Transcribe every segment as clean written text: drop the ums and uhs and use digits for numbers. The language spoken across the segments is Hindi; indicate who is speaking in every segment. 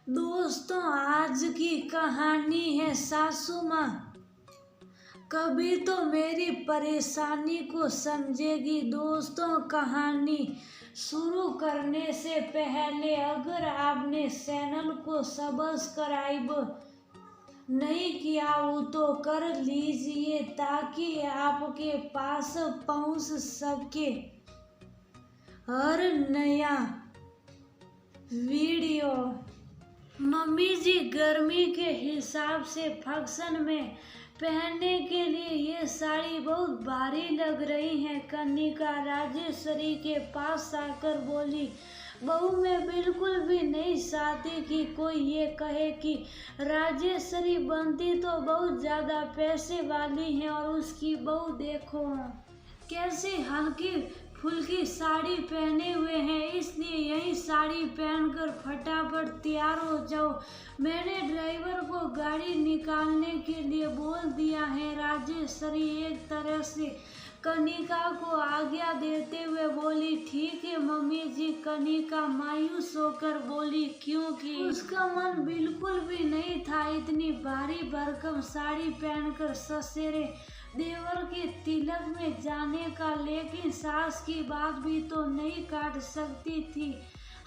Speaker 1: दोस्तों, आज की कहानी है सासू माँ। कभी तो मेरी परेशानी को समझेगी। दोस्तों, कहानी शुरू करने से पहले अगर आपने चैनल को सब्सक्राइब नहीं किया हो तो कर लीजिए ताकि आपके पास पहुंच सके हर नया वीडियो। मम्मी जी, गर्मी के हिसाब से फंक्शन में पहनने के लिए ये साड़ी बहुत भारी लग रही है। कनिका राजेश्वरी के पास आकर बोली, बहू मैं बिल्कुल भी नहीं चाहती कि कोई ये कहे कि राजेश्वरी बनती तो बहुत ज्यादा पैसे वाली है और उसकी बहू देखो कैसी हल्की फुल्की साड़ी पहने हुए हैं, इसलिए यही साड़ी पहनकर फटाफट तैयार हो जाओ। मैंने ड्राइवर को गाड़ी निकालने के लिए बोल दिया है। राजेश्वरी एक तरह से कनिका को आज्ञा देते हुए बोली, ठीक है मम्मी जी। कनिका मायूस होकर बोली, क्योंकि उसका मन बिल्कुल भी नहीं था इतनी भारी भरकम साड़ी पहनकर ससेरे देवर के तिलक में जाने का, लेकिन सास की बात भी तो नहीं काट सकती थी।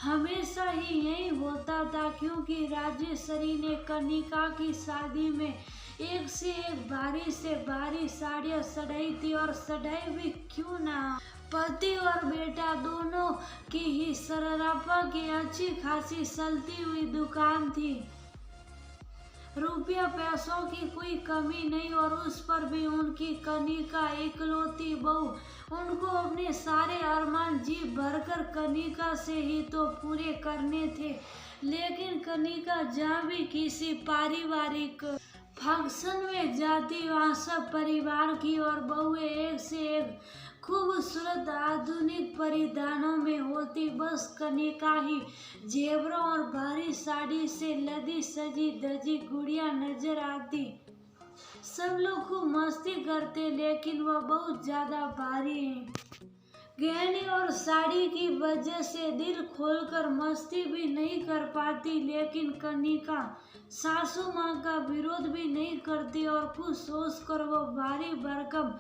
Speaker 1: हमेशा ही यही होता था, क्योंकि राजेश्वरी ने कनिका की शादी में एक से एक भारी से भारी साड़ियाँ सजाई थी, और सजाई भी क्यों ना, पति और बेटा दोनों की ही सरापा की अच्छी खासी चलती हुई दुकान थी। रुपया पैसों की कोई कमी नहीं, और उस पर भी उनकी कनिका इकलौती बहू। उनको अपने सारे अरमान जी भरकर कनिका से ही तो पूरे करने थे। लेकिन कनिका जहाँ भी किसी पारिवारिक फंक्शन में जाती, वहाँ सब परिवार की और बहुएं एक से एक खूबसूरत आधुनिक परिधानों में होती। बस कनिका ही जेवरों और भारी साड़ी से लदी सजी धजी गुड़िया नजर आती। सब लोग खूब मस्ती करते, लेकिन वह बहुत ज्यादा भारी है। गहने और साड़ी की वजह से दिल खोलकर मस्ती भी नहीं कर पाती, लेकिन कनिका सासू माँ का विरोध भी नहीं करती, और कुछ सोचकर वो भारी भरकम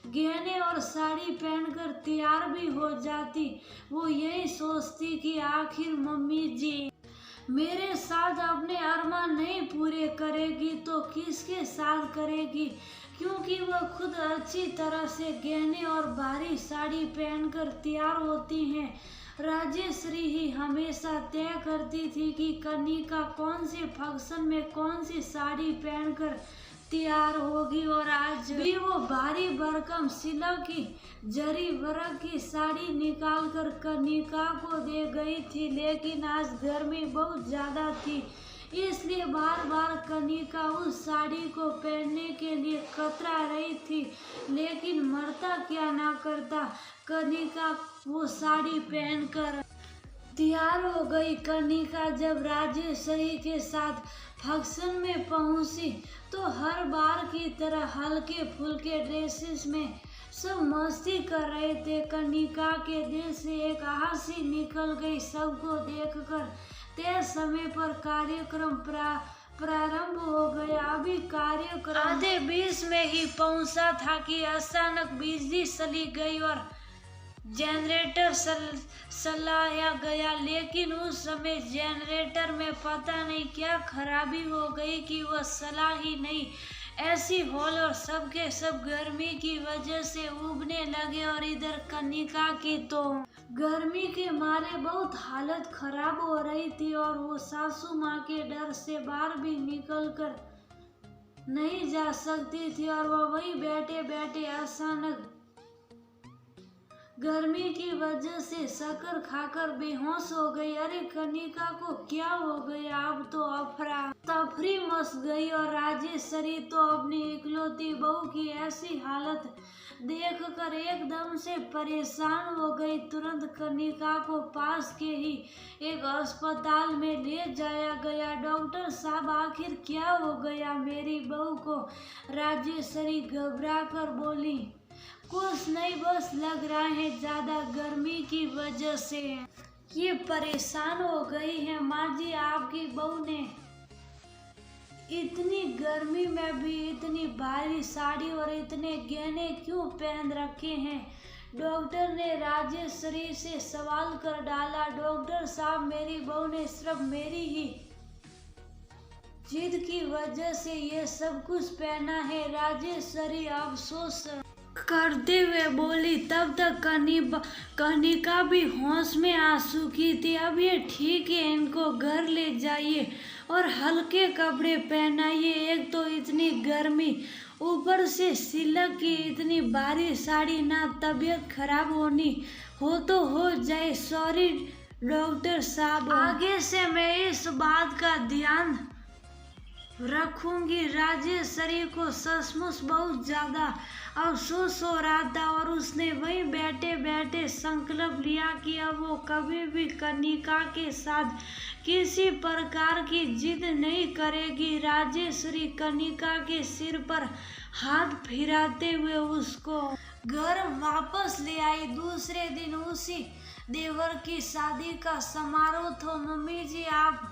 Speaker 1: गहने और साड़ी पहनकर तैयार भी हो जाती। वो यही सोचती कि आखिर मम्मी जी मेरे साथ अपने अरमान नहीं पूरे करेगी तो किसके साथ करेगी, क्योंकि वह खुद अच्छी तरह से गहने और भारी साड़ी पहनकर तैयार होती हैं। राजेश्वरी ही हमेशा तय करती थी कि कनिका कौन से फंक्शन में कौन सी साड़ी पहनकर तैयार होगी, और आज भी वो भारी भरकम सिल्क की जरी वर्क की साड़ी निकाल कर कनिका को दे गई थी। लेकिन आज गर्मी बहुत ज्यादा थी, इसलिए बार बार कनिका उस साड़ी को पहनने के लिए कतरा रही थी। लेकिन मरता क्या ना करता, कनिका वो साड़ी पहनकर तैयार हो गई। कनिका जब राजेश्वरी के साथ फंक्शन में पहुंची तो हर बार की तरह हल्के फुल्के ड्रेसेस में सब मस्ती कर रहे थे। कनिका के दिल से एक हंसी निकल गई सबको देखकर। तय समय पर कार्यक्रम प्रारंभ हो गया। अभी कार्यक्रम आधे 20 में ही पहुंचा था कि अचानक बिजली चली गई और जनरेटर चलाया गया। लेकिन उस समय जनरेटर में पता नहीं क्या खराबी हो गई कि वह चला ही नहीं। ऐसी हॉल और सबके सब गर्मी की वजह से उबने लगे, और इधर कनिका की तो गर्मी के मारे बहुत हालत खराब हो रही थी, और वो सासू माँ के डर से बाहर भी निकल कर नहीं जा सकती थी, और वह वहीं बैठे बैठे अचानक गर्मी की वजह से शक्कर खाकर बेहोश हो गई। अरे कनिका को क्या हो गया, अब तो अफरा तफरी मच गई, और राजेश्वरी तो अपनी इकलौती बहू की ऐसी हालत देखकर एकदम से परेशान हो गई। तुरंत कनिका को पास के ही एक अस्पताल में ले जाया गया। डॉक्टर साहब, आखिर क्या हो गया मेरी बहू को? राजेश्वरी घबरा कर बोली, कुछ नहीं, बस लग रहा है ज्यादा गर्मी की वजह से ये परेशान हो गई है। माँ जी, आपकी बहू ने इतनी गर्मी में भी इतनी भारी साड़ी और इतने गहने क्यों पहन रखे हैं? डॉक्टर ने राजेश्वरी से सवाल कर डाला। डॉक्टर साहब, मेरी बहू ने सिर्फ मेरी ही जिद की वजह से ये सब कुछ पहना है। राजेश्वरी अफसोस करते हुए बोली। तब तक कनिका भी होश में आ चुकी थी। अब ये ठीक है, इनको घर ले जाइए और हल्के कपड़े पहनाइए। एक तो इतनी गर्मी, ऊपर से सिल्क की इतनी भारी साड़ी, ना तबीयत खराब होनी हो तो हो जाए। सॉरी डॉक्टर साहब, आगे से मैं इस बात का ध्यान रखूंगी। राजेश्वरी को सचमुच बहुत ज्यादा अफसोस हो रहा था और उसने वहीं बैठे बैठे संकल्प लिया कि अब वो कभी भी कनिका के साथ किसी प्रकार की जिद नहीं करेगी। राजेश्वरी कनिका के सिर पर हाथ फिराते हुए उसको घर वापस ले आई। दूसरे दिन उसी देवर की शादी का समारोह था। मम्मी जी, आप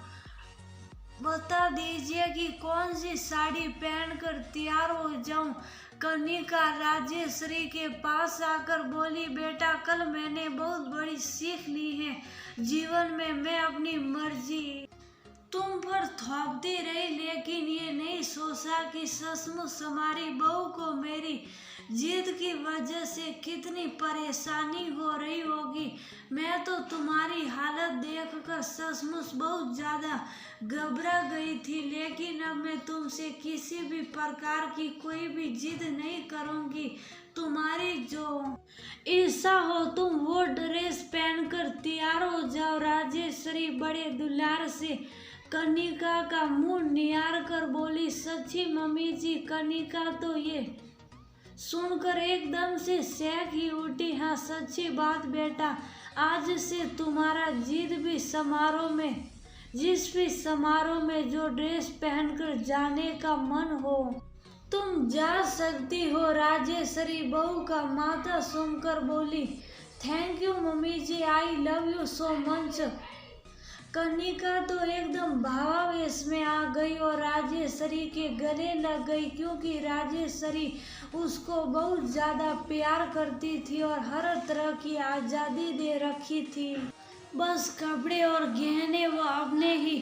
Speaker 1: बता दीजिए कि कौन सी साड़ी पहनकर तैयार हो जाऊं? कनिका राजेश्वरी के पास आकर बोली, बेटा, कल मैंने बहुत बड़ी सीख ली है। जीवन में मैं अपनी मर्जी तुम पर थोपती रही, लेकिन ये नहीं सोचा कि सचमुच हमारी बहू को मेरी जिद की वजह से कितनी परेशानी हो रही होगी। मैं तो तुम्हारी हालत देखकर सचमुच बहुत ज़्यादा घबरा गई थी, लेकिन अब मैं तुमसे किसी भी प्रकार की कोई भी जिद नहीं करूँगी। तुम्हारी जो इच्छा हो तुम वो ड्रेस पहनकर तैयार हो जाओ। राजेश्वरी बड़े दुलार से कनिका का मुंह निहार कर बोली, सच्ची मम्मी जी? कनिका तो ये सुनकर एकदम से सहक ही उठी। हाँ, सच्ची बात बेटा, आज से तुम्हारा जिद भी समारोह में, जिस भी समारोह में जो ड्रेस पहनकर जाने का मन हो तुम जा सकती हो। राजेश्वरी बहू का माथा सूंघकर बोली, thank you mummy ji, I love you so much. Kanika तो एकदम भावावेश में आ गई और राजेश्वरी के गले लग गई, क्योंकि राजेश्वरी उसको बहुत ज़्यादा प्यार करती थी और हर तरह की आज़ादी दे रखी थी। बस कपड़े और गहने वो अपने ही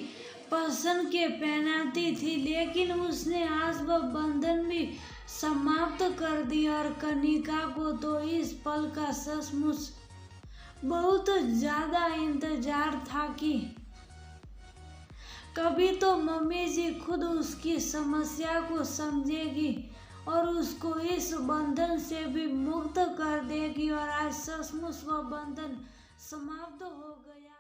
Speaker 1: पसंद के पहनाती थी, लेकिन उसने आज वह बंधन भी समाप्त कर दिया। और कनिका को तो इस पल का सचमुच बहुत ज़्यादा इंतजार था कि कभी तो मम्मी जी खुद उसकी समस्या को समझेगी और उसको इस बंधन से भी मुक्त कर देगी। और आज सचमुच वह बंधन समाप्त हो गया।